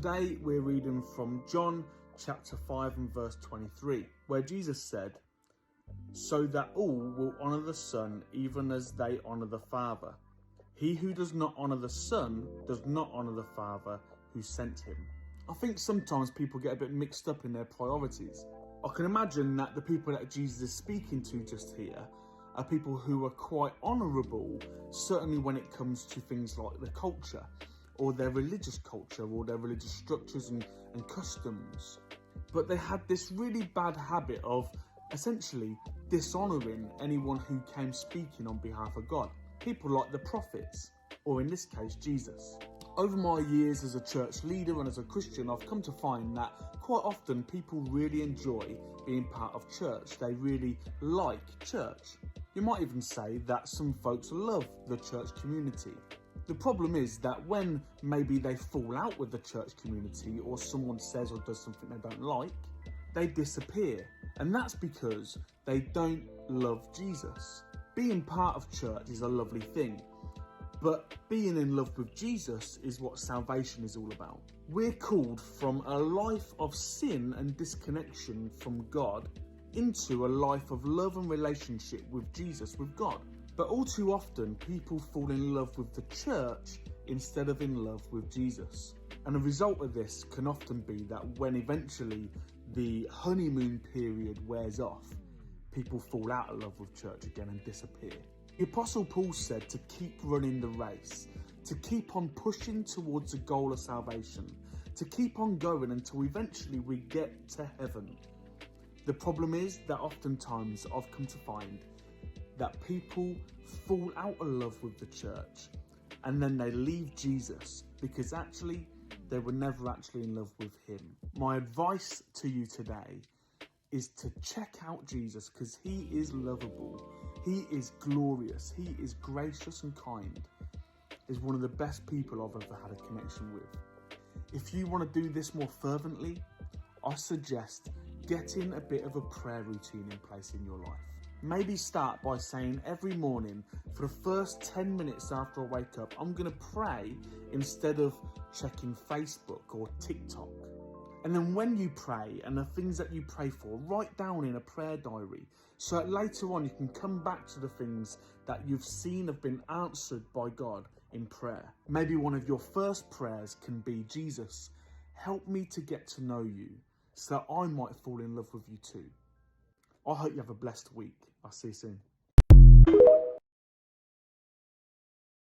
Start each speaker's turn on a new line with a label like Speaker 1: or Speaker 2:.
Speaker 1: Today we're reading from John chapter 5 and verse 23, where Jesus said, "So that all will honour the Son even as they honour the Father. He who does not honour the Son does not honour the Father who sent him." I think sometimes people get a bit mixed up in their priorities. I can imagine that the people that Jesus is speaking to just here are people who are quite honourable, certainly when it comes to things like the culture, or their religious culture, or their religious structures and customs. But they had this really bad habit of essentially dishonouring anyone who came speaking on behalf of God. People like the prophets, or in this case, Jesus. Over my years as a church leader and as a Christian, I've come to find that quite often people really enjoy being part of church. They really like church. You might even say that some folks love the church community. The problem is that when maybe they fall out with the church community, or someone says or does something they don't like, they disappear. And that's because they don't love Jesus. Being part of church is a lovely thing, but being in love with Jesus is what salvation is all about. We're called from a life of sin and disconnection from God into a life of love and relationship with Jesus, with God. But all too often, people fall in love with the church instead of in love with Jesus. And the result of this can often be that when eventually the honeymoon period wears off, people fall out of love with church again and disappear. The Apostle Paul said to keep running the race, to keep on pushing towards the goal of salvation, to keep on going until eventually we get to heaven. The problem is that oftentimes I've come to find that people fall out of love with the church and then they leave Jesus because actually they were never actually in love with him. My advice to you today is to check out Jesus, because he is lovable, he is glorious, he is gracious and kind. He's one of the best people I've ever had a connection with. If you want to do this more fervently, I suggest getting a bit of a prayer routine in place in your life. Maybe start by saying every morning, for the first 10 minutes after I wake up, I'm going to pray instead of checking Facebook or TikTok. And then when you pray and the things that you pray for, write down in a prayer diary so that later on you can come back to the things that you've seen have been answered by God in prayer. Maybe one of your first prayers can be, "Jesus, help me to get to know you so that I might fall in love with you too." I hope you have a blessed week. I'll see you soon.